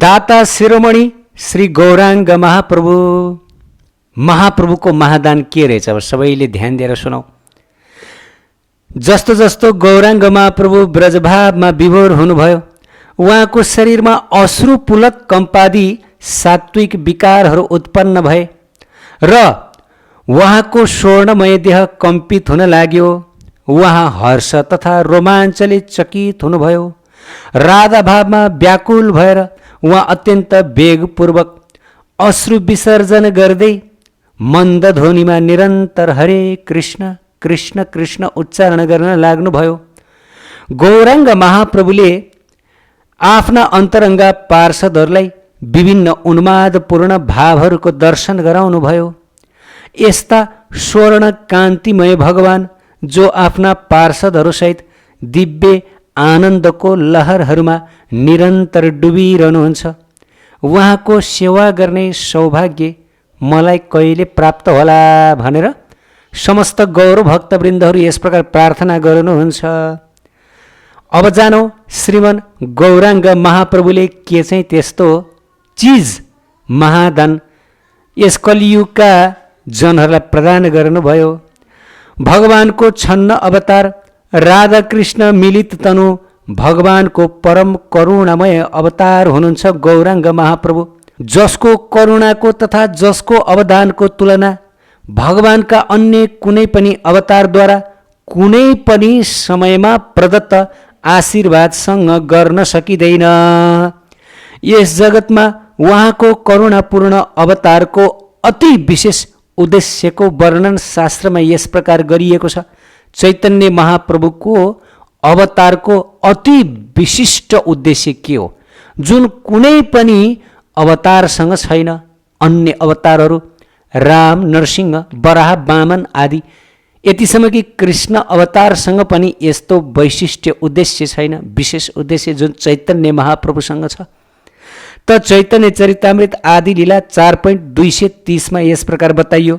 दाता शिरोमणि श्री गौराङ्ग महाप्रभुको महादान के रहेछ? अब सबैले ध्यान दिएर सुनौ। जस्तो जस्तो गौराङ्ग महाप्रभु ब्रजभावमा विभोर हुनुभयो, उहाँको शरीरमा अश्रुपुलक कम्पादी सात्विक विकारहरू उत्पन्न भए र उहाँको स्वर्णमय देह कम्पित हुन लाग्यो। उहाँ हर्ष तथा रोमाञ्चले चकित हुनुभयो। राधा भावमा व्याकुल भएर उहाँ अत्यन्त वेगपूर्वक अश्रु विसर्जन गर्दै मन्द ध्वनिमा निरन्तर हरे कृष्ण कृष्ण कृष्ण उच्चारण गर्न लाग्नुभयो। गौराङ्ग महाप्रभुले आफ्ना अन्तरङ्गा पार्षदहरूलाई विभिन्न उन्मादपूर्ण भावहरूको दर्शन गराउनुभयो। यस्ता स्वर्ण कान्तिमय भगवान जो आफ्ना पार्षदहरूसहित दिव्य आनन्दको लहरहरूमा निरन्तर डुबिरहनुहुन्छ, उहाँको सेवा गर्ने सौभाग्य मलाई कहिले प्राप्त होला भनेर समस्त गौर भक्तवृन्दहरू यस प्रकार प्रार्थना गर्नुहुन्छ। अब जानौ श्रीमन गौराङ्ग महाप्रभुले के चाहिँ त्यस्तो चिज महादान यस कलियुगका जनहरूलाई प्रदान गर्नुभयो। भगवानको छन्न अवतार राधा कृष्ण मिलित तनु भगवानको परम करुणामय अवतार हुनुहुन्छ गौराङ्ग महाप्रभु, जसको करुणाको तथा जसको अवदानको तुलना भगवानका अन्य कुनै पनि अवतारद्वारा कुनै पनि समयमा प्रदत्त आशीर्वादसँग गर्न सकिँदैन। यस जगतमा उहाँको करुणापूर्ण अवतारको अति विशेष उद्देश्यको वर्णन शास्त्रमा यस प्रकार गरिएको छ। चैतन्य महाप्रभुको अवतारको अति विशिष्ट उद्देश्य के हो, जुन कुनै पनि अवतारसँग छैन। अन्य अवतारहरू राम, नरसिंह, वराह, वामन आदि यतिसम्म कि कृष्ण अवतारसँग पनि यस्तो वैशिष्ट्य उद्देश्य छैन, विशेष उद्देश्य जुन चैतन्य महाप्रभुसँग छ। त चैतन्य चरितामृत आदि लीला 4.230 मा यस प्रकार बताइयो।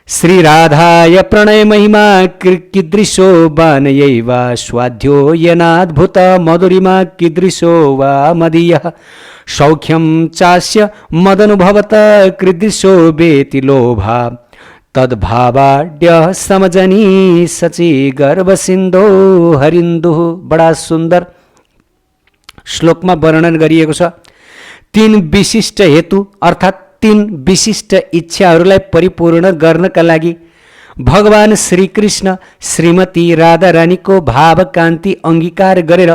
श्री राधाय प्रणय महिमा कीदृशो बानयैवा स्वाध्यो यनाद्भुत मधुरिमा कीदृशो वा मदीयः सौख्यं चास्य मदनुभवत कीदृशो वेति लोभा तद्भावाड्य समजनी सची गर्भ सिन्धो हरिन्दु। बडा सुन्दर श्लोकमा वर्णन गरिएको छ। तीन विशिष्ट हेतु अर्थात् तीन विशिष्ट इच्छाहरूलाई परिपूर्ण गर्नका लागि भगवान श्रीकृष्ण श्रीमती राधा रानीको भाव कान्ति अंगीकार गरेर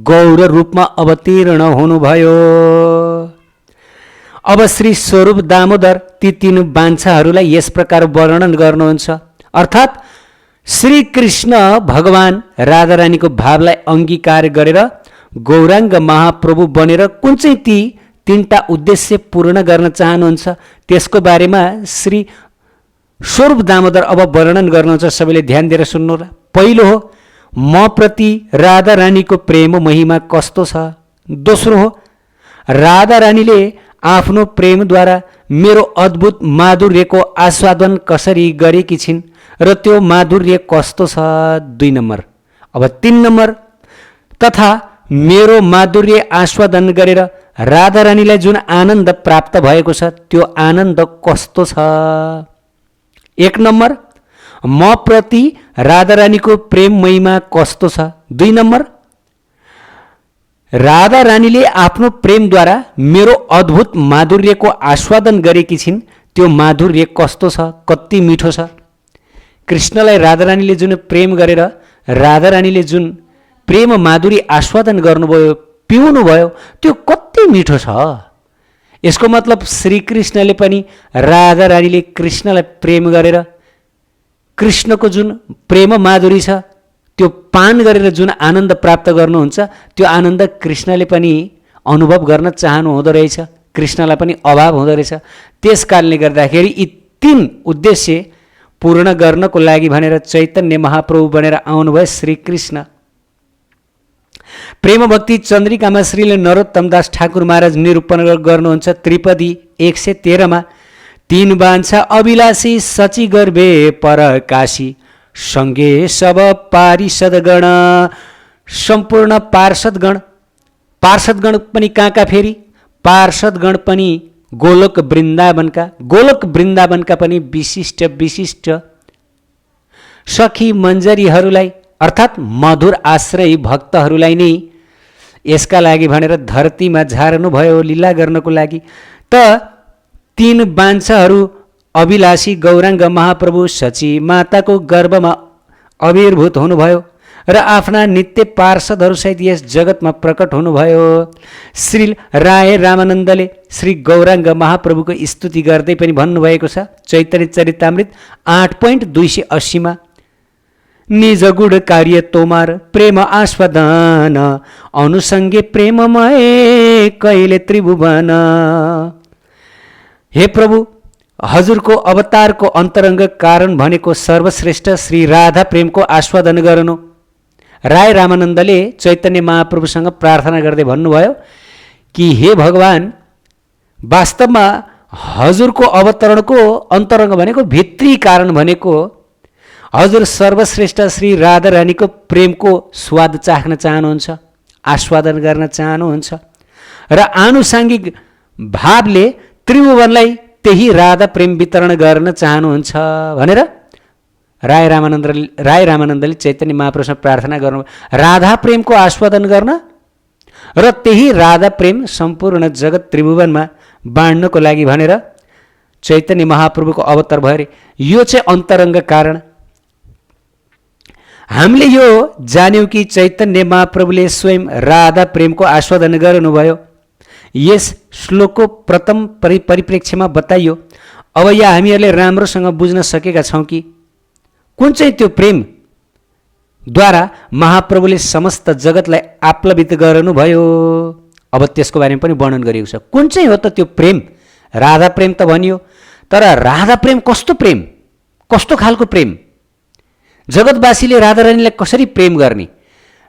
गौर रूपमा अवतीर्ण हुनुभयो। अब श्री स्वरूप दामोदर ती तीन वाञ्छाहरूलाई यस प्रकार वर्णन गर्नुहुन्छ। अर्थात् श्रीकृष्ण भगवान राधा रानीको भावलाई अंगीकार गरेर गौराङ्ग महाप्रभु बनेर कुन चाहिँ ती तीनटा उद्देश्य पूर्ण गर्न चाहनुहुन्छ त्यसको बारेमा श्री स्वरूप दामोदर अब वर्णन गर्नुहुन्छ। सबैले ध्यान दिएर सुन्नु र। पहिलो हो म प्रति राधा रानीको प्रेम महिमा कस्तो छ। दोस्रो हो राधा रानीले आफ्नो प्रेमद्वारा मेरो अद्भुत माधुर्यको आस्वादन कसरी गरेकी छिन् र त्यो माधुर्य कस्तो छ। 2 नम्बर। अब 3 नम्बर तथा मेरो माधुर्य आस्वादन गरेर राधा रानीलाई जुन आनन्द प्राप्त भएको छ त्यो आनन्द कस्तो छ। 1 नम्बर म प्रति राधा रानीको प्रेम महिमा कस्तो छ। 2 नम्बर राधा रानीले आफ्नो प्रेमद्वारा मेरो अद्भुत माधुर्यको आस्वादन गरेकी छिन् त्यो माधुर्य कस्तो छ, कति मिठो छ। कृष्णलाई राधा रानीले जुन प्रेम गरेर राधा रानीले जुन प्रेम माधुर्य आस्वादन गर्नुभयो, पिउनुभयो, त्यो कति मिठो छ। यसको मतलब श्रीकृष्णले पनि राधा रानीले कृष्णलाई प्रेम गरेर कृष्णको जुन प्रेम माधुरी छ त्यो पान गरेर जुन आनन्द प्राप्त गर्नुहुन्छ त्यो आनन्द कृष्णले पनि अनुभव गर्न चाहनु हुँदो रहेछ, कृष्णलाई पनि अभाव हुँदो रहेछ। त्यस कारणले गर्दाखेरि यी 3 उद्देश्य पूर्ण गर्नको लागि भनेर चैतन्य महाप्रभु बनेर आउनुभयो श्रीकृष्ण। प्रेम भक्ति चन्द्रिकामा श्रीले नरोत्तम दास ठाकुर महाराज निरूपण गर्नुहुन्छ। त्रिपदी 113 मा 3 वाञ्छा अभिलाषी सची गर्भे परकाशी सँगे सब पारिषदगण। सम्पूर्ण पार्षदगण पनि कहाँ फेरि पार्षदगण पनि गोलोक वृन्दावनका पनि विशिष्ट विशिष्ट सखी मञ्जरीहरूलाई अर्थात् मधुर आश्रयी भक्तहरूलाई नै यसका लागि भनेर धरतीमा झार्नुभयो लीला गर्नको लागि। त तीन बान्छाहरू अभिलाषी गौराङ्ग महाप्रभु सची माताको गर्भमा आविर्भूत हुनुभयो र आफ्ना नित्य पार्षदहरूसहित यस जगतमा प्रकट हुनुभयो। श्री राय रामानन्दले श्री गौराङ्ग महाप्रभुको स्तुति गर्दै पनि भन्नुभएको छ चैतन्य चरितामृत 8.280 मा, निज गुण कार्य तोमार प्रेम आस्वादन अनुसङ्गे प्रेममय कहिले त्रिभुवन। हे प्रभु, हजुरको अवतारको अन्तरङ्ग कारण भनेको सर्वश्रेष्ठ श्री राधा प्रेमको आस्वादन गर्नु। राय रामानन्दले चैतन्य महाप्रभुसँग प्रार्थना गर्दै भन्नुभयो कि हे भगवान, वास्तवमा हजुरको अवतरणको अन्तरङ्ग भनेको भित्री कारण भनेको हजुर सर्वश्रेष्ठ श्री राधा रानीको प्रेमको स्वाद चाख्न चाहनुहुन्छ, आस्वादन गर्न चाहनुहुन्छ र आनुषाङ्गिक भावले त्रिभुवनलाई त्यही राधा प्रेम वितरण गर्न चाहनुहुन्छ भनेर राय रामानन्दले चैतन्य महाप्रभुसँग प्रार्थना गर्नु, राधा प्रेमको आस्वादन गर्न र त्यही राधा प्रेम सम्पूर्ण जगत त्रिभुवनमा बाँड्नको लागि भनेर चैतन्य महाप्रभुको अवतार भयो। यो चाहिँ अन्तरङ्ग कारण। हामीले यो जान्यौँ कि चैतन्य महाप्रभुले स्वयं राधा प्रेमको आस्वादन गर्नुभयो। यस श्लोकको प्रथम परिप्रेक्ष्यमा बताइयो। अब यहाँ हामीहरूले राम्रोसँग बुझ्न सकेका छौँ कि कुन चाहिँ त्यो प्रेमद्वारा महाप्रभुले समस्त जगतलाई आप्लवित गर्नुभयो। अब त्यसको बारेमा पनि वर्णन गरिएको छ। कुन चाहिँ हो त त्यो प्रेम? राधा प्रेम त भनियो, तर राधा प्रेम कस्तो प्रेम, कस्तो खालको प्रेम? जगतवासीले राधारानीलाई कसरी प्रेम गर्ने,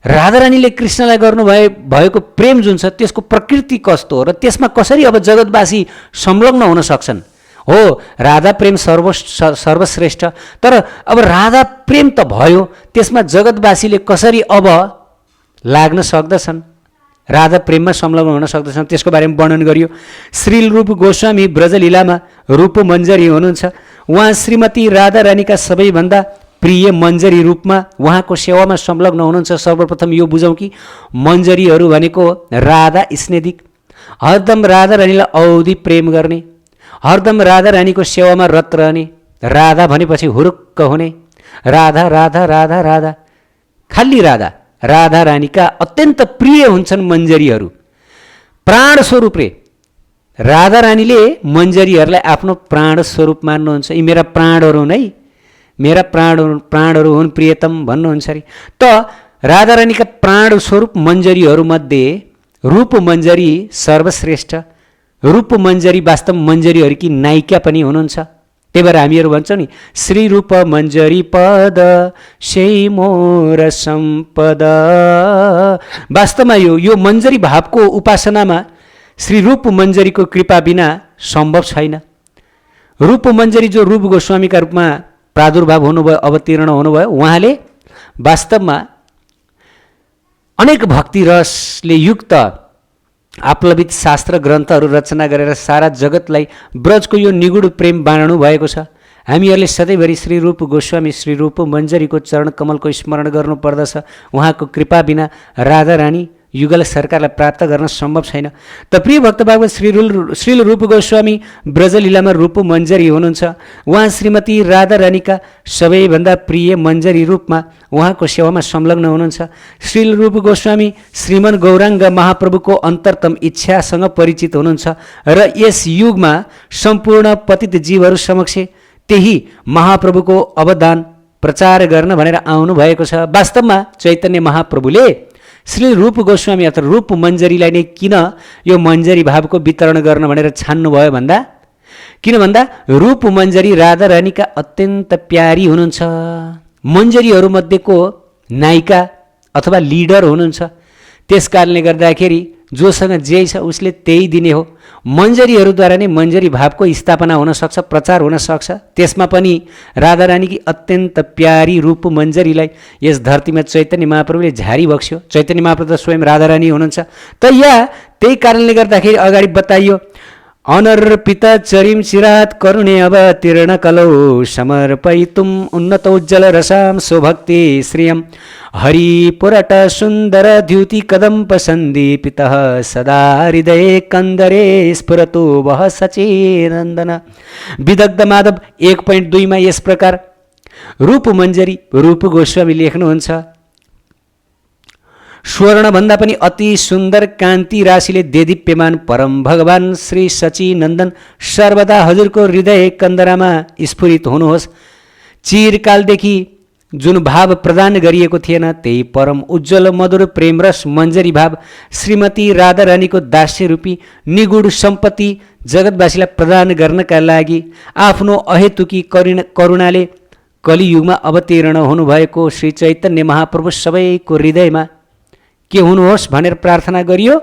राधारानीले कृष्णलाई भएको प्रेम जुन छ त्यसको प्रकृति कस्तो हो र त्यसमा कसरी अब जगतवासी संलग्न हुन सक्छन्? हो, राधा प्रेम सर्वश्रेष्ठ, तर अब राधा प्रेम त भयो, त्यसमा जगतवासीले कसरी अब लाग्न सक्दछन्, राधा प्रेममा संलग्न हुन सक्दछन्, त्यसको बारेमा वर्णन गरियो। श्री रूप गोस्वामी ब्रजलीलामा रूप मञ्जरी हुनुहुन्छ। उहाँ श्रीमती राधा रानीका सबैभन्दा प्रिय मञ्जरी रूपमा उहाँको सेवामा संलग्न हुनुहुन्छ। सर्वप्रथम यो बुझौँ कि मञ्जरीहरू भनेको राधा स्नेदिक, हरदम राधा रानीलाई औधी प्रेम गर्ने, हरदम राधा रानीको सेवामा रत रहने, राधा भनेपछि हुरुक्क हुने, राधा राधा राधा राधा, खाली राधा, राधा रानीका अत्यन्त प्रिय हुन्छन् मञ्जरीहरू। प्राण स्वरूपले राधा रानीले मञ्जरीहरूलाई आफ्नो प्राण स्वरूप मान्नुहुन्छ। यी मेरा प्राणहरू हुन् है, मेरा प्राणहरू हुन् प्रियतम भन्नुहुन्छ अरे। त राधा रानीका प्राण स्वरूप मञ्जरीहरूमध्ये रूप मञ्जरी सर्वश्रेष्ठ। रूप मञ्जरी वास्तव मञ्जरीहरूकी नायिका पनि हुनुहुन्छ। त्यही भएर हामीहरू भन्छौँ नि, श्री रूप मञ्जरी पद सेई मोर सम्पद। वास्तवमा यो मञ्जरी भावको उपासनामा श्री रूप मञ्जरीको कृपा बिना सम्भव छैन। रूप मञ्जरी जो रूप गोस्वामीका रूपमा प्रादुर्भाव हुनुभयो, अवतीर्ण हुनुभयो, उहाँले वास्तवमा अनेक भक्ति रसले युक्त आप्लवित शास्त्र ग्रन्थहरू रचना गरेर सारा जगतलाई ब्रजको यो निगुढ प्रेम बाँड्नु भएको छ। हामीहरूले सधैँभरि श्री रूप गोस्वामी श्री रूप मञ्जरीको चरण कमलको स्मरण गर्नुपर्दछ। उहाँको कृपा बिना राधा रानी युगल सरकारलाई प्राप्त गर्न सम्भव छैन। त प्रिय भक्तभाव श्री रूप गोस्वामी ब्रजलीलामा रूप मञ्जरी हुनुहुन्छ। उहाँ श्रीमती राधा रानीका सबैभन्दा प्रिय मञ्जरी रूपमा उहाँको सेवामा संलग्न हुनुहुन्छ। श्री रूप गोस्वामी श्रीमन गौराङ्ग महाप्रभुको अन्तरतम इच्छासँग परिचित हुनुहुन्छ र यस युगमा सम्पूर्ण पतित जीवहरू समक्ष त्यही महाप्रभुको अवदान प्रचार गर्न भनेर आउनु भएको छ। वास्तवमा चैतन्य महाप्रभुले श्री रूप गोस्वामी अथवा रूप मञ्जरीलाई नै किन यो मञ्जरी भावको वितरण गर्न भनेर छान्नुभयो भन्दा, किन भन्दा रूप मञ्जरी राधा रानीका अत्यन्त प्यारी हुनुहुन्छ। मञ्जरीहरूमध्येको नायिका अथवा लिडर हुनुहुन्छ। त्यस कारणले गर्दाखेरि जोसँग जे छ उसले त्यही दिने हो। मञ्जरीहरूद्वारा नै मञ्जरी भावको स्थापना हुन सक्छ, प्रचार हुन सक्छ। त्यसमा पनि राधा रानीकी अत्यन्त प्यारी रूप मञ्जरीलाई यस धरतीमा चैतन्य महाप्रभुले झारी बक्स्यो। चैतन्य महाप्रभु त स्वयं राधा रानी हुनुहुन्छ। त यहाँ त्यही कारणले गर्दाखेरि अगाडि बताइयो, अनर्पित चरिम चिरात करुणे अवतीर्ण कलौ समर्पयितुम् उन्नतोज्जल रसां स्वभक्ति श्रियं हरिपुरट सुन्दर द्युति कदम्ब सन्दीपितः सदा हृदये कन्दरे स्फुरतु वह सचिनन्दन। विदग्ध माधव 1.2 मा यस प्रकार रूप मञ्जरी रूप गोस्वामी लेख्नुहुन्छ, स्वर्णभन्दा पनि अति सुन्दर कान्ति राशिले देदीप्यमान परम भगवान श्री सचिनन्दन सर्वदा हजुरको हृदय कन्दरामा स्फुरित हुनुहोस्। चिरकालदेखि जुन भाव प्रदान गरिएको थिएन त्यही परम उज्जवल मधुर प्रेम रस मञ्जरी भाव श्रीमती राधारानीको दास्य रूपी निगुढ सम्पत्ति जगतवासीलाई प्रदान गर्नका लागि आफ्नो अहेतुकी करुणाले कलियुगमा अवतीर्ण हुनुभएको श्री चैतन्य महाप्रभु सबैको हृदयमा के हुनुहोस् भनेर प्रार्थना गरियो,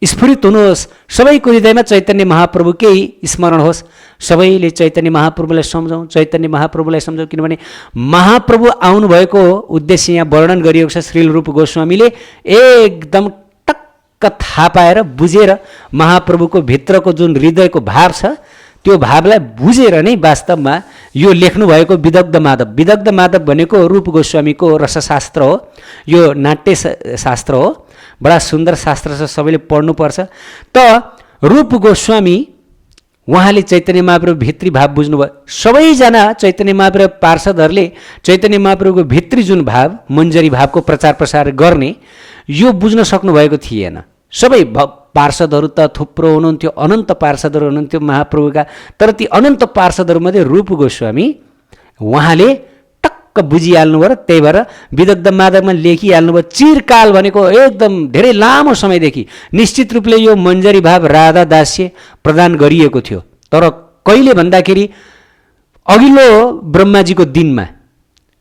स्फुरित हुनुहोस्। सबैको हृदयमा चैतन्य महाप्रभुकै स्मरण होस्। सबैले चैतन्य महाप्रभुलाई सम्झौँ, चैतन्य महाप्रभुलाई सम्झौँ, किनभने महाप्रभु आउनुभएको उद्देश्य यहाँ वर्णन गरिएको छ। श्रील रूप गोस्वामीले एकदम टक्क थाहा पाएर बुझेर महाप्रभुको भित्रको जुन हृदयको भाव छ त्यो भावलाई बुझेर नै वास्तवमा यो लेख्नुभएको विदग्ध माधव। विदग्ध माधव भनेको रूप गोस्वामीको रसशास्त्र हो, यो नाट्य शास्त्र हो, बडा सुन्दर शास्त्र छ, सबैले पढ्नुपर्छ। त रूप गोस्वामी उहाँले चैतन्य महाप्रभु भित्री भाव बुझ्नुभयो। सबैजना चैतन्य महाप्रभु पार्षदहरूले चैतन्य महाप्रभुको भित्री जुन भाव मञ्जरी भावको प्रचार प्रसार गर्ने यो बुझ्न सक्नुभएको थिएन। सबै पार्षदहरू त थुप्रो हुनुहुन्थ्यो, अनन्त पार्षदहरू हुनुहुन्थ्यो महाप्रभुका, तर ती अनन्त पार्षदहरूमध्ये रूप गोस्वामी उहाँले टक्क बुझिहाल्नुभयो र त्यही भएर विदग्ध माधवमा लेखिहाल्नुभयो। चिरकाल भनेको एकदम धेरै लामो समयदेखि निश्चित रूपले यो मञ्जरी भाव राधा दास्य प्रदान गरिएको थियो, तर कहिले भन्दाखेरि अघिल्लो ब्रह्माजीको दिनमा,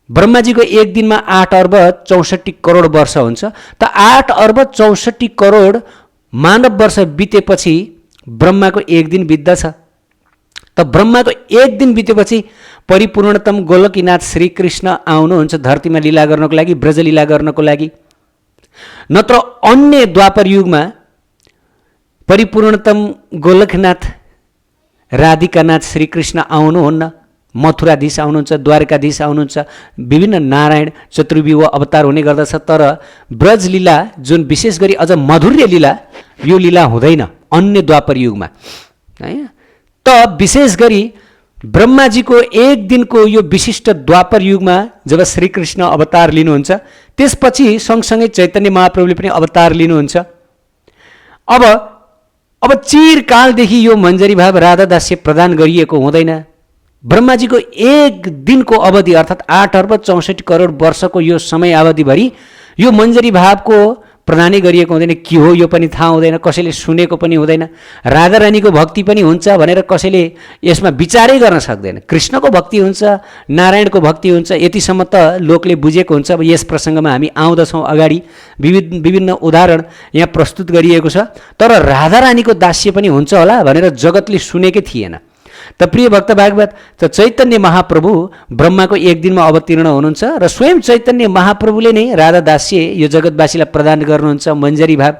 ब्रह्माजीको एक दिनमा 8 अर्ब 64 करोड वर्ष हुन्छ। त 8 अर्ब 64 करोड मानव वर्ष बितेपछि ब्रह्माको एक दिन बित्दछ। त ब्रह्माको एक दिन बितेपछि परिपूर्णतम गोलकीनाथ श्रीकृष्ण आउनुहुन्छ धरतीमा लीला गर्नको लागि, ब्रजलीला गर्नको लागि। नत्र अन्य द्वापर युगमा परिपूर्णतम गोलकनाथ राधिकानाथ श्रीकृष्ण आउनुहुन्न, मथुराधीश आउनुहुन्छ, द्वारकाधीश आउनुहुन्छ, विभिन्न नारायण चतुर्व्यूह अवतार हुने गर्दछ। तर ब्रजलीला जुन विशेष गरी अझ मधुर्य लीला, यो लीला हुँदैन अन्य द्वापर युगमा है। त विशेष गरी ब्रह्माजीको एक दिनको यो विशिष्ट द्वापर युगमा जब श्रीकृष्ण अवतार लिनुहुन्छ, त्यसपछि सँगसँगै चैतन्य महाप्रभुले पनि अवतार लिनुहुन्छ। अब चिरकालदेखि यो मञ्जरी भाव राधा दास्य प्रदान गरिएको हुँदैन। ब्रह्माजीको एक दिनको अवधि अर्थात् 8 अर्ब 64 करोड वर्षको यो समय अवधिभरि यो मञ्जरी भावको प्रदानै गरिएको हुँदैन। के हो यो पनि थाहा हुँदैन, कसैले सुनेको पनि हुँदैन। राधारानीको भक्ति पनि हुन्छ भनेर कसैले यसमा विचारै गर्न सक्दैन। कृष्णको भक्ति हुन्छ, नारायणको भक्ति हुन्छ, यतिसम्म त लोकले बुझेको हुन्छ। अब यस प्रसङ्गमा हामी आउँदछौँ अगाडि, विभिन्न उदाहरण यहाँ प्रस्तुत गरिएको छ। तर राधारानीको दास्य पनि हुन्छ होला भनेर जगतले सुनेकै थिएन। त प्रिय भक्त भागवत, त चैतन्य महाप्रभु ब्रह्माको एक दिनमा अवतीर्ण हुनुहुन्छ र स्वयं चैतन्य महाप्रभुले नै राधा दास्य यो जगतवासीलाई प्रदान गर्नुहुन्छ मञ्जरी भाव।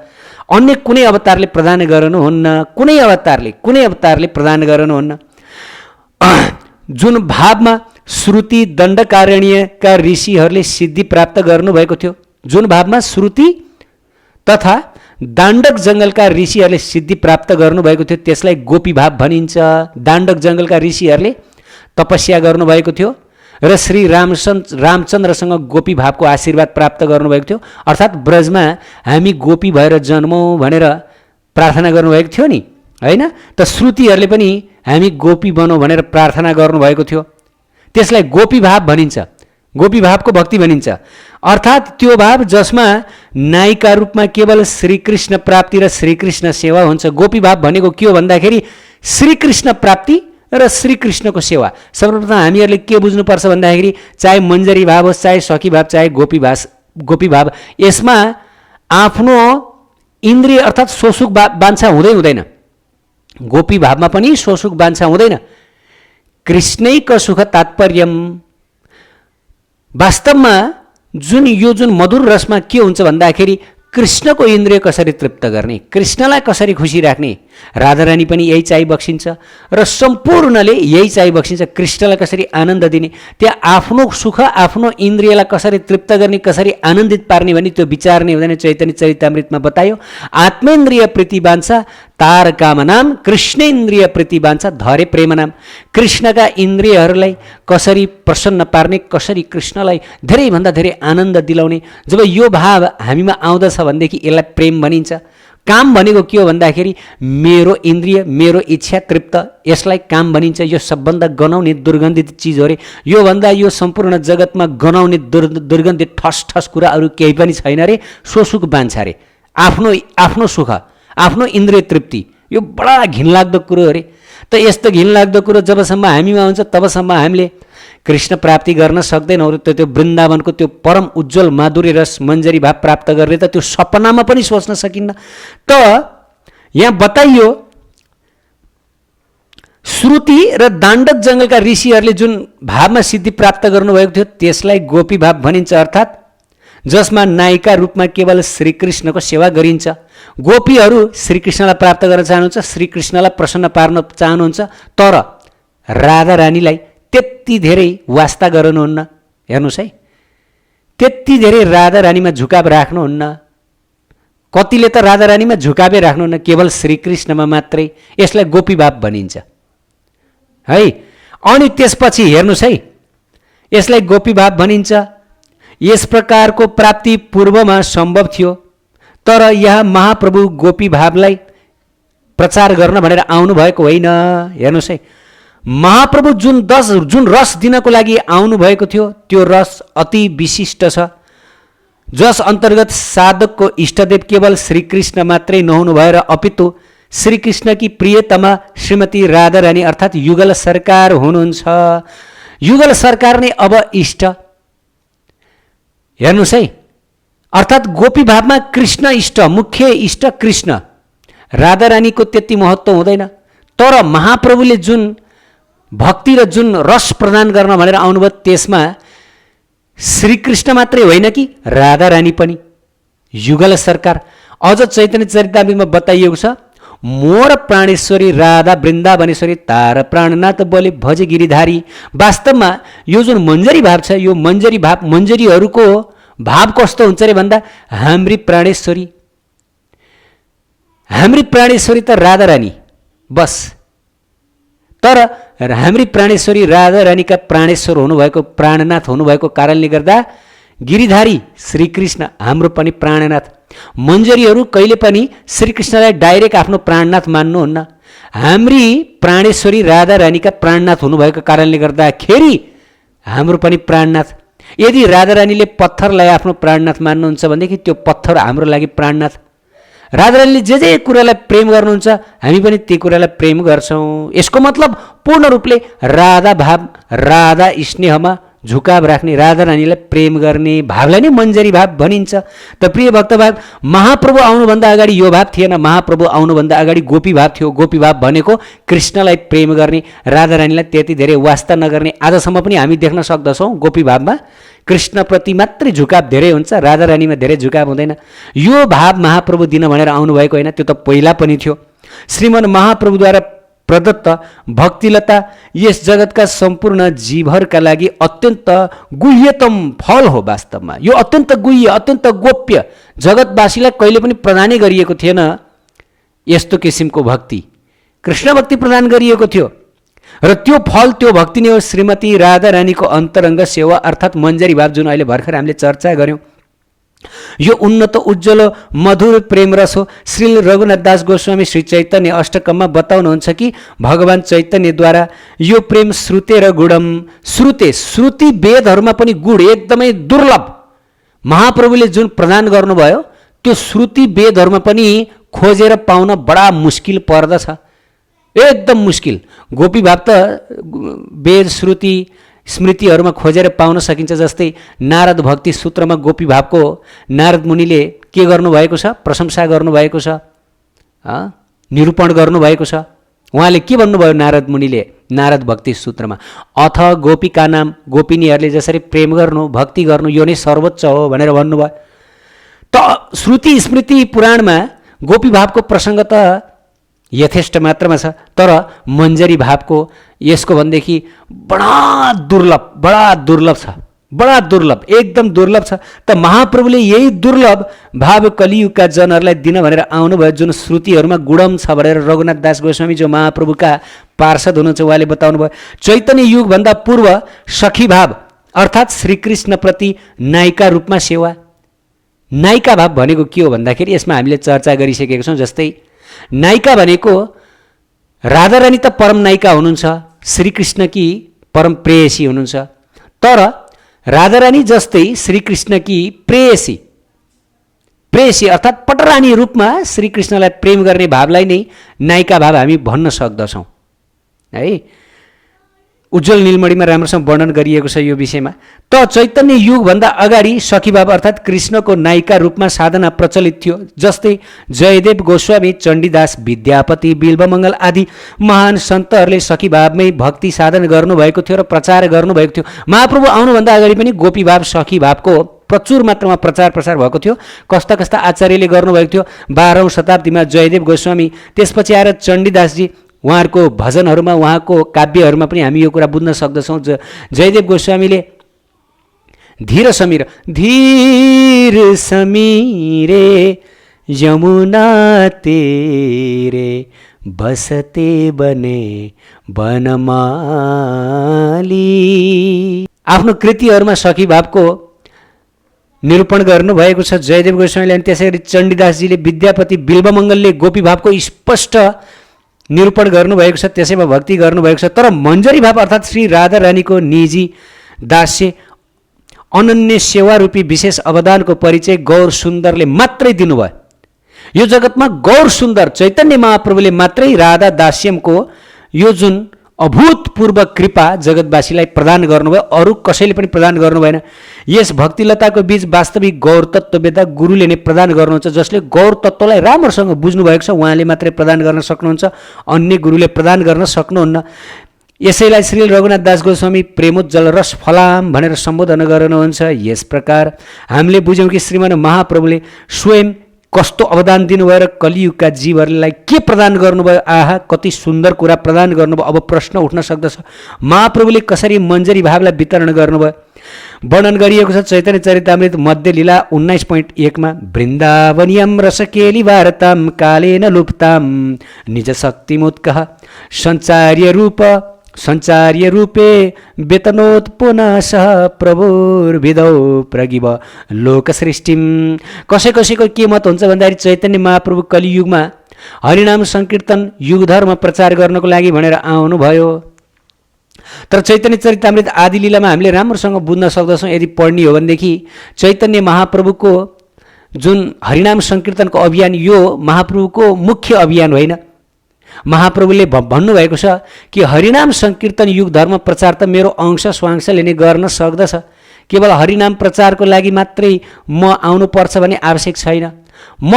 अन्य कुनै अवतारले प्रदान गर्नुहुन्न, कुनै अवतारले प्रदान गर्नुहुन्न। जुन भावमा श्रुति दण्डकारण्यका ऋषिहरूले सिद्धि प्राप्त गर्नुभएको थियो, जुन भावमा श्रुति तथा दाण्डक जङ्गलका ऋषिहरूले सिद्धि प्राप्त गर्नुभएको थियो त्यसलाई गोपी भाव भनिन्छ। दाण्डक जङ्गलका ऋषिहरूले तपस्या गर्नुभएको थियो र श्री रामचन्द्रसँग गोपी भावको आशीर्वाद प्राप्त गर्नुभएको थियो। अर्थात् ब्रजमा हामी गोपी भएर जन्मौँ भनेर प्रार्थना गर्नुभएको थियो नि, होइन? त श्रुतिहरूले पनि हामी गोपी बनौँ भनेर प्रार्थना गर्नुभएको थियो। त्यसलाई गोपी भाव भनिन्छ, गोपी भावको भक्ति भनिन्छ। अर्थात् त्यो भाव जसमा नायिका रूपमा केवल श्रीकृष्ण प्राप्ति र श्रीकृष्ण सेवा हुन्छ। गोपी भाव भनेको के हो भन्दाखेरि श्रीकृष्ण प्राप्ति र श्रीकृष्णको सेवा। सर्वप्रथम हामीहरूले के बुझ्नुपर्छ भन्दाखेरि चाहे मञ्जरी भाव होस्, चाहे सखी भाव, चाहे गोपी भाव, यसमा आफ्नो इन्द्रिय अर्थात् सोसुक वाञ्छा हुँदैन। गोपी भावमा पनि सोसुक वाञ्छा हुँदैन। कृष्णैक सुख तात्पर्यम, वास्तवमा जुन मधुर रसमा के हुन्छ भन्दाखेरि कृष्णको इन्द्रिय कसरी तृप्त गर्ने, कृष्णलाई कसरी खुसी राख्ने, राधारानी पनि यही चाहिबक्सिन्छ र सम्पूर्णले यही चाहिबक्सिन्छ, कृष्णलाई कसरी आनन्द दिने, त्यहाँ आफ्नो सुख आफ्नो इन्द्रियलाई कसरी तृप्त गर्ने, कसरी आनन्दित पार्ने भने त्यो विचार्ने हुँदैन। चैतन्य चरितामृतमा बतायो, आत्मेन्द्रिय प्रीतिवाञ्छा तार कामनाम कृष्णेन्द्रिय प्रीतिवाञ्छा धरे प्रेमनाम। कृष्णका इन्द्रियहरूलाई कसरी प्रसन्न पार्ने, कसरी कृष्णलाई धेरैभन्दा धेरै आनन्द दिलाउने। जब यो भाव हामीमा आउँदछ भनेदेखि यसलाई प्रेम भनिन्छ। काम भनेको के हो भन्दाखेरि मेरो इन्द्रिय मेरो इच्छा तृप्त, यसलाई काम भनिन्छ। यो सबभन्दा गनाउने दुर्गन्धित चिज हो रे। योभन्दा यो सम्पूर्ण जगतमा गनाउने दुर्गन्धित ठस ठस कुरा अरू केही पनि छैन रे। सोसुक बान्छा रे, आफ्नो सुख आफ्नो इन्द्रिय तृप्ति, यो बडा घिनलाग्दो कुरो हो रे। त यस्तो घिनलाग्दो कुरो जबसम्म हामीमा हुन्छ तबसम्म हामीले कृष्ण प्राप्ति गर्न सक्दैनौँ। त्यो वृन्दावनको त्यो परम उज्जवल माधुर्य रस मञ्जरी भाव प्राप्त गर्ने त त्यो सपनामा पनि सोच्न सकिन्न। त यहाँ बताइयो श्रुति र दाण्डक जङ्गलका ऋषिहरूले जुन भावमा सिद्धि प्राप्त गर्नुभएको थियो त्यसलाई गोपी भाव भनिन्छ। अर्थात् जसमा नायिका रूपमा केवल श्रीकृष्णको सेवा गरिन्छ। गोपीहरू श्रीकृष्णलाई प्राप्त गर्न चाहनुहुन्छ, श्रीकृष्णलाई प्रसन्न पार्न चाहनुहुन्छ, तर राधारानीलाई त्यति धेरै वास्ता गर्नुहुन्न। हेर्नुहोस् है, त्यति धेरै राधारानीमा झुकाव राख्नुहुन्न। कतिले त राधारानीमा झुकावै राख्नुहुन्न, केवल श्रीकृष्णमा मात्रै। यसलाई गोपीभाव भनिन्छ है। अनि त्यसपछि हेर्नुहोस् है, यसलाई गोपीभाव भनिन्छ। यस प्रकारको प्राप्ति पूर्वमा सम्भव थियो, तर यहाँ महाप्रभु गोपीभावलाई प्रचार गर्न भनेर आउनुभएको होइन। हेर्नुहोस् है, महाप्रभु जुन रस दिनको लागि आउनुभएको थियो त्यो रस अति विशिष्ट छ, जस अन्तर्गत साधकको इष्टदेव केवल श्रीकृष्ण मात्रै नहुनु भएर अपितु श्रीकृष्णकी प्रियतमा श्रीमती राधारानी अर्थात् युगल सरकार हुनुहुन्छ। युगल सरकार नै अब इष्ट। हेर्नुहोस् है, अर्थात् गोपी भावमा कृष्ण इष्ट, मुख्य इष्ट कृष्ण, राधारानीको त्यति महत्त्व हुँदैन। तर महाप्रभुले जुन भक्ति र जुन रस प्रदान गर्न भनेर आउनुभयो त्यसमा श्रीकृष्ण मात्रै होइन कि राधारानी पनि, युगल सरकार। अझ चैतन्य चरितामृतमा बताइएको छ, मोर प्राणेश्वरी राधा वृन्दावनेश्वरी तार प्राणनाथ बोले भजे गिरिधारी। वास्तवमा यो जुन मञ्जरी भाव छ, यो मञ्जरी भाव, मञ्जरीहरूको भाव कस्तो हुन्छ रे भन्दा हाम्री प्राणेश्वरी त राधारानी बस। तर हाम्री प्राणेश्वरी राधारानीका प्राणेश्वर हुनुभएको, प्राणनाथ हुनुभएको कारणले गर्दा गिरिधारी श्रीकृष्ण हाम्रो पनि प्राणनाथ। मञ्जरीहरू कहिले पनि श्रीकृष्णलाई डाइरेक्ट आफ्नो प्राणनाथ मान्नुहुन्न। हाम्री प्राणेश्वरी राधारानीका प्राणनाथ हुनुभएको कारणले गर्दाखेरि हाम्रो पनि प्राणनाथ। यदि राधारानीले पत्थरलाई आफ्नो प्राणनाथ मान्नुहुन्छ भनेदेखि त्यो पत्थर हाम्रो लागि प्राणनाथ। राधारानीले जे कुरालाई प्रेम गर्नुहुन्छ हामी पनि त्यो कुरालाई प्रेम गर्छौँ। यसको मतलब पूर्ण रूपले राधा भाव, राधा स्नेहमा झुकाव राख्ने, राधारानीलाई प्रेम गर्ने भावलाई नै मञ्जरी भाव भनिन्छ। त प्रिय भक्तभाव, महाप्रभु आउनुभन्दा अगाडि यो भाव थिएन। महाप्रभु आउनुभन्दा अगाडि गोपी भाव थियो। गोपी भाव भनेको कृष्णलाई प्रेम गर्ने, राधारानीलाई त्यति धेरै वास्ता नगर्ने। आजसम्म पनि हामी देख्न सक्दछौँ गोपी भावमा कृष्णप्रति मात्रै झुकाव धेरै हुन्छ, राधारानीमा धेरै झुकाव हुँदैन। यो भाव महाप्रभु दिन भनेर आउनुभएको होइन, त्यो त पहिला पनि थियो। श्रीमन महाप्रभुद्वारा प्रदत्त भक्तिलता यस जगतका सम्पूर्ण जीवहरूका लागि अत्यन्त गुह्यतम फल हो। वास्तवमा यो अत्यन्त गुह्य, अत्यन्त गोप्य, जगतवासीलाई कहिले पनि प्रदानै गरिएको थिएन। यस्तो किसिमको भक्ति कृष्ण भक्ति प्रदान गरिएको थियो र त्यो फल, त्यो भक्ति नै हो श्रीमती राधारानीको अन्तरङ्ग सेवा अर्थात् मञ्जरी भाव, जुन अहिले भर्खर हामीले चर्चा गऱ्यौँ। यो उन्नत उज्जवल मधुर प्रेम रस हो। श्री रघुनाथ दास गोस्वामी श्री चैतन्य अष्टकममा बताउनुहुन्छ कि भगवान चैतन्यद्वारा यो प्रेम श्रुते र गुणम। श्रुति वेदहरूमा पनि गुण एकदमै दुर्लभ महाप्रभुले जुन प्रदान गर्नुभयो त्यो श्रुति वेदहरूमा पनि खोजेर पाउन बडा मुस्किल पर्दछ, एकदम मुस्किल। गोपी भाव त वेद श्रुति स्मृतिहरूमा खोजेर पाउन सकिन्छ। जस्तै नारद भक्ति सूत्रमा गोपी भावको नारद मुनिले के गर्नुभएको छ, प्रशंसा गर्नुभएको छ, निरूपण गर्नुभएको छ। उहाँले के भन्नुभयो नारद मुनिले नारद भक्ति सूत्रमा, अथ गोपिका नाम, गोपिनीहरूले जसरी प्रेम गर्नु भक्ति गर्नु यो नै सर्वोच्च हो भनेर भन्नुभयो। त श्रुति स्मृति पुराणमा गोपी भावको प्रसङ्ग त यथेष्ट मात्रामा छ, तर मञ्जरी भावको यसको भनेदेखि बडा दुर्लभ छ, बडा दुर्लभ, एकदम दुर्लभ छ। त महाप्रभुले यही दुर्लभ भाव कलियुगका जनहरूलाई दिन भनेर आउनुभयो, जुन श्रुतिहरूमा गुणम छ भनेर रघुनाथ दास गोस्वामी जो महाप्रभुका पार्षद हुनुहुन्छ उहाँले बताउनु भयो। चैतन्य युगभन्दा पूर्व सखी भाव अर्थात् श्रीकृष्णप्रति नायिका रूपमा सेवा। नायिका भाव भनेको के हो भन्दाखेरि यसमा हामीले चर्चा गरिसकेका छौँ। जस्तै नायिका भनेको राधारानी त परम नायिका हुनुहुन्छ, श्रीकृष्णकी परम प्रेयसी हुनुहुन्छ, तर राधारानी जस्तै श्रीकृष्णकी प्रेयसी अर्थात् पटरानी रूपमा श्रीकृष्णलाई प्रेम गर्ने भावलाई नै नायिका भाव हामी भन्न सक्दछौँ है। उज्जवल नीलमणिमा राम्रोसँग वर्णन गरिएको छ यो विषयमा। त चैतन्य युगभन्दा अगाडि सखीभाव अर्थात् कृष्णको नायिका रूपमा साधना प्रचलित थियो। जस्तै जयदेव गोस्वामी, चण्डीदास, विद्यापति, बिल्वमङ्गल आदि महान सन्तहरूले सखीभावमै भक्ति साधन गर्नुभएको थियो र प्रचार गर्नुभएको थियो। महाप्रभु आउनुभन्दा अगाडि पनि गोपीभाव सखीभावको प्रचुर मात्रामा प्रचार प्रसार भएको थियो। कस्ता कस्ता आचार्यले गर्नुभएको थियो। 12औं शताब्दीमा जयदेव गोस्वामी, त्यसपछि आएर चण्डीदासजी, उहाँहरूको भजनहरूमा उहाँको काव्यहरूमा पनि हामी यो कुरा बुझ्न सक्दछौँ। जयदेव गोस्वामीले धीर समीरे यमुना तेरे बसते बने बनमाली आफ्नो कृतिहरूमा सखी भावको निरूपण गर्नुभएको छ जयदेव गोस्वामीले। अनि त्यसै गरी चण्डीदासजीले, विद्यापति, बिल्वमङ्गलले गोपी भावको स्पष्ट निरूपण गर्नुभएको छ, त्यसैमा भक्ति गर्नुभएको छ। तर मञ्जरी भाव अर्थात् श्री राधा रानीको निजी दास्य अनन्य सेवा रूपी विशेष अवदानको परिचय गौर सुन्दरले मात्रै दिनुभयो। यो जगतमा गौर सुन्दर चैतन्य महाप्रभुले मात्रै राधा दास्यमको यो जुन अभूतपूर्व कृपा जगतवासीलाई प्रदान गर्नुभयो, अरू कसैले पनि प्रदान गर्नु भएन। यस भक्तिलताको बीच वास्तविक गौर तत्त्ववेता गुरुले नै प्रदान गर्नुहुन्छ, जसले गौर तत्त्वलाई राम्रोसँग बुझ्नुभएको छ उहाँले मात्रै प्रदान गर्न सक्नुहुन्छ, अन्य गुरुले प्रदान गर्न सक्नुहुन्न। यसैलाई श्री रघुनाथ दास गोस्वामी प्रेमोज्जल रस फलाम भनेर सम्बोधन गर्नुहुन्छ। यस प्रकार हामीले बुझ्यौँ कि श्रीमान महाप्रभुले स्वयं कस्तो अवदान दिनुभयो र कलियुगका जीवहरूलाई के प्रदान गर्नुभयो। आहा, कति सुन्दर कुरा प्रदान गर्नुभयो। अब प्रश्न उठ्न सक्दछ, महाप्रभुले कसरी मञ्जरी भावलाई वितरण गर्नुभयो। वर्णन गरिएको छ चैतन्य चरितामृत मध्य लीला 19.1 मा, वृन्दावनियम रसकेली भारताम कालेन लुप्ताम निज शक्तिमुत्कः सञ्चार्य रूपे वेतनोत्पुनः सह प्रभुर्विदौ प्रगिव लोक सृष्टिम। कसैको के मत हुन्छ भन्दाखेरि चैतन्य महाप्रभु कलियुगमा हरिनाम संकीर्तन युगधर्म प्रचार गर्नको लागि भनेर आउनुभयो। तर चैतन्य चरितामृत आदि लीलामा हामीले राम्रोसँग बुझ्न सक्दछौँ यदि पढ्ने हो भनेदेखि चैतन्य महाप्रभुको जुन हरिनाम संकीर्तनको अभियान यो महाप्रभुको मुख्य अभियान होइन। महाप्रभुले भन्नुभएको छ कि हरिनाम संकीर्तन युग धर्म प्रचार त मेरो अंश स्वांशले नै गर्न सक्दछ, केवल हरिनाम प्रचारको लागि मात्रै म आउनुपर्छ भन्ने आवश्यक छैन। म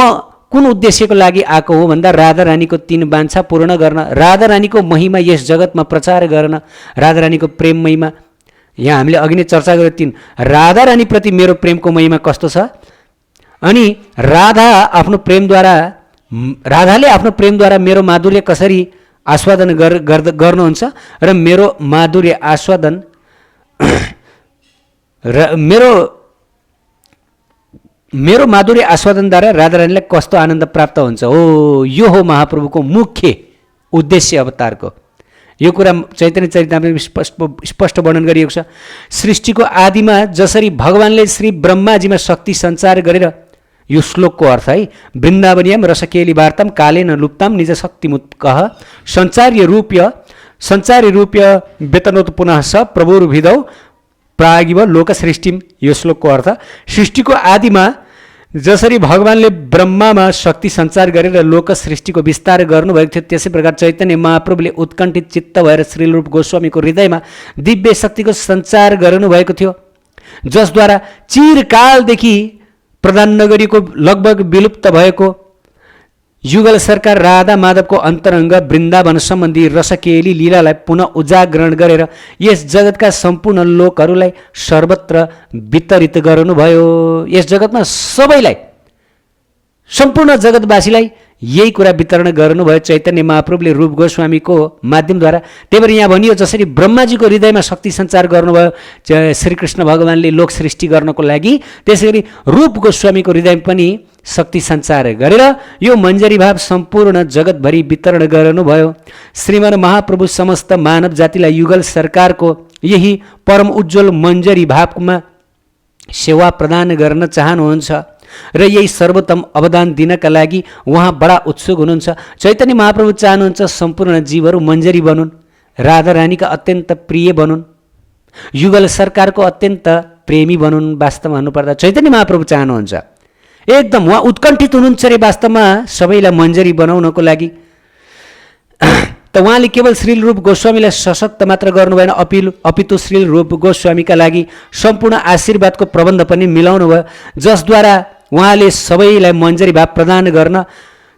कुन उद्देश्यको लागि आएको हो भन्दा राधा रानीको 3 वाञ्छा पूर्ण गर्न, राधा रानीको महिमा यस जगतमा प्रचार गर्न, राधा रानीको प्रेम महिमा। यहाँ हामीले अघि नै चर्चा गरेको 3 राधा रानीप्रति मेरो प्रेमको महिमा कस्तो छ, अनि राधाले आफ्नो प्रेमद्वारा मेरो माधुर्य कसरी आस्वादन गर्नुहुन्छ र मेरो माधुर्य आस्वादन मेरो माधुर्य आस्वादनद्वारा राधारानीलाई कस्तो आनन्द प्राप्त हुन्छ। हो, यो हो महाप्रभुको मुख्य उद्देश्य अवतारको। यो कुरा चैतन्य चरितामृतमा स्पष्ट वर्णन गरिएको छ। सृष्टिको आदिमा जसरी भगवानले श्री ब्रह्माजीमा शक्ति सञ्चार गरेर, यो श्लोकको अर्थ है, वृन्दावनियम रसकेली वार्ताम कालेन लुप्ताम निज शक्तिमुत्कः सञ्चार्य रूप्य वेतनोत्पुनः स प्रभुर्विदौ प्रागिव लोक सृष्टिम। यो श्लोकको अर्थ सृष्टिको आदिमा जसरी भगवानले ब्रह्मामा शक्ति सञ्चार गरेर लोक सृष्टिको विस्तार गर्नुभएको थियो, त्यसै प्रकार चैतन्य महाप्रभुले उत्कण्ठित चित्त भएर श्रीरूप गोस्वामीको हृदयमा दिव्य शक्तिको सञ्चार गर्नुभएको थियो, जसद्वारा चिरकालदेखि प्रदान नगरीको लगभग विलुप्त भएको युगल सरकार राधा माधवको अन्तरङ्ग वृन्दावन सम्बन्धी रसकेली लीलालाई पुनः उजागरण गरेर यस जगतका सम्पूर्ण लोकहरूलाई सर्वत्र वितरित गर्नुभयो। यस जगतमा सबैलाई सम्पूर्ण जगतवासीलाई यही कुरा वितरण गर्नुभयो चैतन्य महाप्रभुले रूप गोस्वामीको माध्यमद्वारा। त्यही भएर यहाँ भनियो जसरी ब्रह्माजीको हृदयमा शक्ति सञ्चार गर्नुभयो श्रीकृष्ण भगवानले लोक सृष्टि गर्नको लागि, त्यसै गरी रूप गोस्वामीको हृदयमा पनि शक्ति सञ्चार गरेर यो मञ्जरी भाव सम्पूर्ण जगतभरि वितरण गर्नुभयो। श्रीमान महाप्रभु समस्त मानव जातिलाई युगल सरकारको यही परम उज्जवल मञ्जरी भावमा सेवा प्रदान गर्न चाहनुहुन्छ र यही सर्वोत्तम अवदान दिनका लागि उहाँ बडा उत्सुक हुनुहुन्छ। चैतन्य महाप्रभु चाहनुहुन्छ सम्पूर्ण जीवहरू मञ्जरी बनुन्, राधा रानीका अत्यन्त प्रिय बनुन्, युगल सरकारको अत्यन्त प्रेमी बनुन्। वास्तवमा भन्नुपर्दा चैतन्य महाप्रभु चाहनुहुन्छ, एकदम उहाँ उत्कण्ठित हुनुहुन्छ रे वास्तवमा सबैलाई मञ्जरी बनाउनको लागि। त उहाँले केवल श्रील रूप गोस्वामीलाई सशक्त मात्र गर्नु भएन, अपितु श्रील रूप गोस्वामीका लागि सम्पूर्ण आशीर्वादको प्रबन्ध पनि मिलाउनु भयो, जसद्वारा उहाँले सबैलाई मञ्जरी भाव प्रदान गर्न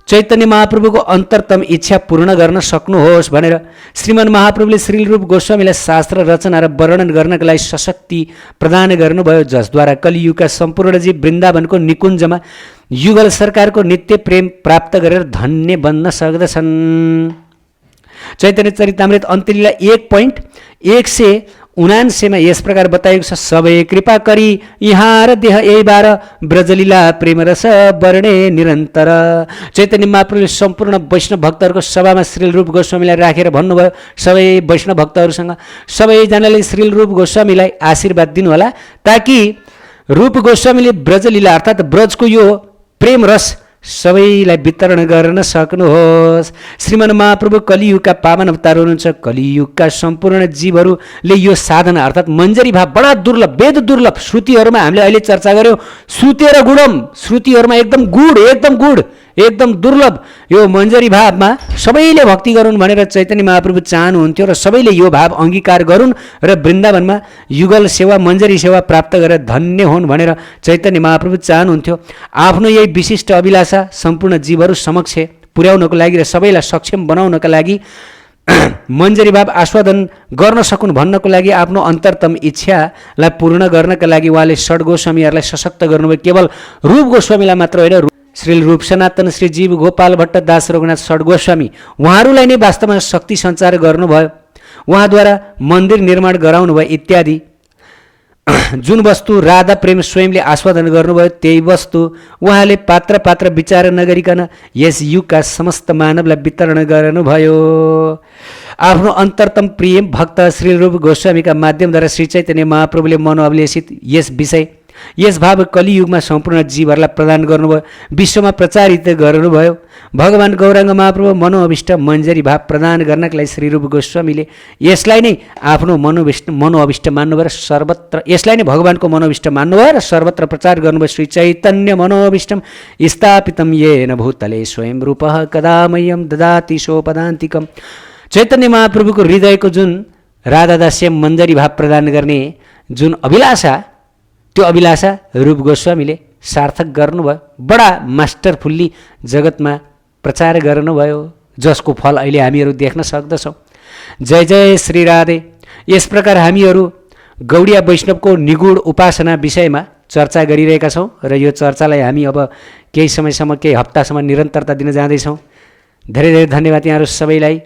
चैतन्य महाप्रभुको अन्तरतम इच्छा पूर्ण गर्न सक्नुहोस् भनेर श्रीमान महाप्रभुले श्रील रूप गोस्वामीलाई शास्त्र रचना र वर्णन गर्नका लागि सशक्ति प्रदान गर्नुभयो, जसद्वारा कलियुगका सम्पूर्ण जीव वृन्दावनको निकुञ्जमा युगल सरकारको नित्य प्रेम प्राप्त गरेर धन्य बन्न सक्दछन्। चैतन्य चरितामृत अन्त्यलीला 1.179 यस प्रकार बताएको छ, सबै कृपा करी यहाँ र देह यही बार ब्रजलीला प्रेम रस वर्णे निरन्तर। चैतन्य महाप्रभुले सम्पूर्ण वैष्णव भक्तहरूको सभामा श्रील रूप गोस्वामीलाई राखेर भन्नुभयो, सबै वैष्णव भक्तहरूसँग सबैजनाले श्रील रूप गोस्वामीलाई आशीर्वाद दिनुहोला, ताकि रूप गोस्वामीले ब्रजलीला अर्थात् ब्रजको यो प्रेम रस सबैलाई वितरण गर्न सक्नुहोस्। श्रीमान महाप्रभु कलियुगका पावन अवतार हुनुहुन्छ। कलियुगका सम्पूर्ण जीवहरूले यो साधना अर्थात् मञ्जरी भाव बडा दुर्लभ, वेद दुर्लभ। श्रुतिहरूमा हामीले अहिले चर्चा गऱ्यौँ, श्रुति र गुणम, श्रुतिहरूमा एकदम गुड, एकदम दुर्लभ यो मञ्जरी भावमा सबैले भक्ति गरून् भनेर चैतन्य महाप्रभु चाहनुहुन्थ्यो र सबैले यो भाव अङ्गीकार गरून् र वृन्दावनमा युगल सेवा मञ्जरी सेवा प्राप्त गरेर धन्य हुन् भनेर चैतन्य महाप्रभु चाहनुहुन्थ्यो। आफ्नो यही विशिष्ट अभिलाषा सम्पूर्ण जीवहरू समक्ष पुर्याउनको लागि र सबैलाई सक्षम बनाउनका लागि मञ्जरी भाव आस्वादन गर्न सकुन् भन्नको लागि आफ्नो अन्तरतम इच्छालाई पूर्ण गर्नका लागि उहाँले षड गोस्वामीहरूलाई सशक्त गर्नुभयो। केवल रूप गोस्वामीलाई मात्र होइन, श्री रूप सनातन श्री जीव गोपाल भट्ट दास रघुनाथ षड गोस्वामी उहाँहरूलाई नै वास्तवमा शक्ति सञ्चार गर्नुभयो, उहाँद्वारा मन्दिर निर्माण गराउनु भयो इत्यादि। जुन वस्तु राधा प्रेम स्वयंले आस्वादन गर्नुभयो त्यही वस्तु उहाँले पात्र विचार नगरिकन यस युगका समस्त मानवलाई वितरण गर्नुभयो। आफ्नो अन्तरतम प्रिय भक्त श्री रूप गोस्वामीका माध्यमद्वारा श्री चैतन्य महाप्रभुले मनोअभिलेषित यस भाव कलियुगमा सम्पूर्ण जीवहरूलाई प्रदान गर्नुभयो, विश्वमा प्रचारित गर्नुभयो। भगवान गौराङ्ग महाप्रभु मनोअभिष्ट मञ्जरी भाव प्रदान गर्नका लागि श्री रूप गोस्वामीले यसलाई नै आफ्नो मनोअभिष्ट मान्नुभयो र सर्वत्र यसलाई नै भगवानको मनोअभिष्ट मान्नुभयो र सर्वत्र प्रचार गर्नुभयो। श्री चैतन्य मनोअभिष्टम स्थापितम येन भूतले स्वयं रूपः कदा मह्यं ददाति सोपदान्तिकम। चैतन्य महाप्रभुको हृदयको जुन राधादास्य मञ्जरी भाव प्रदान गर्ने जुन अभिलाषा, त्यो अभिलाषा रूप गोस्वामीले सार्थक गर्नुभयो, बडा मास्टरफुल्ली जगतमा प्रचार गर्नुभयो, जसको फल अहिले हामीहरू देख्न सक्दछौँ। जय जय श्री राधे। यस प्रकार हामीहरू गौडिया वैष्णवको निगूढ उपासना विषयमा चर्चा गरिरहेका छौँ र यो चर्चालाई हामी अब केही समयसम्म, केही हप्तासम्म निरन्तरता दिन जाँदैछौँ। धेरै धेरै धन्यवाद यहाँहरू सबैलाई।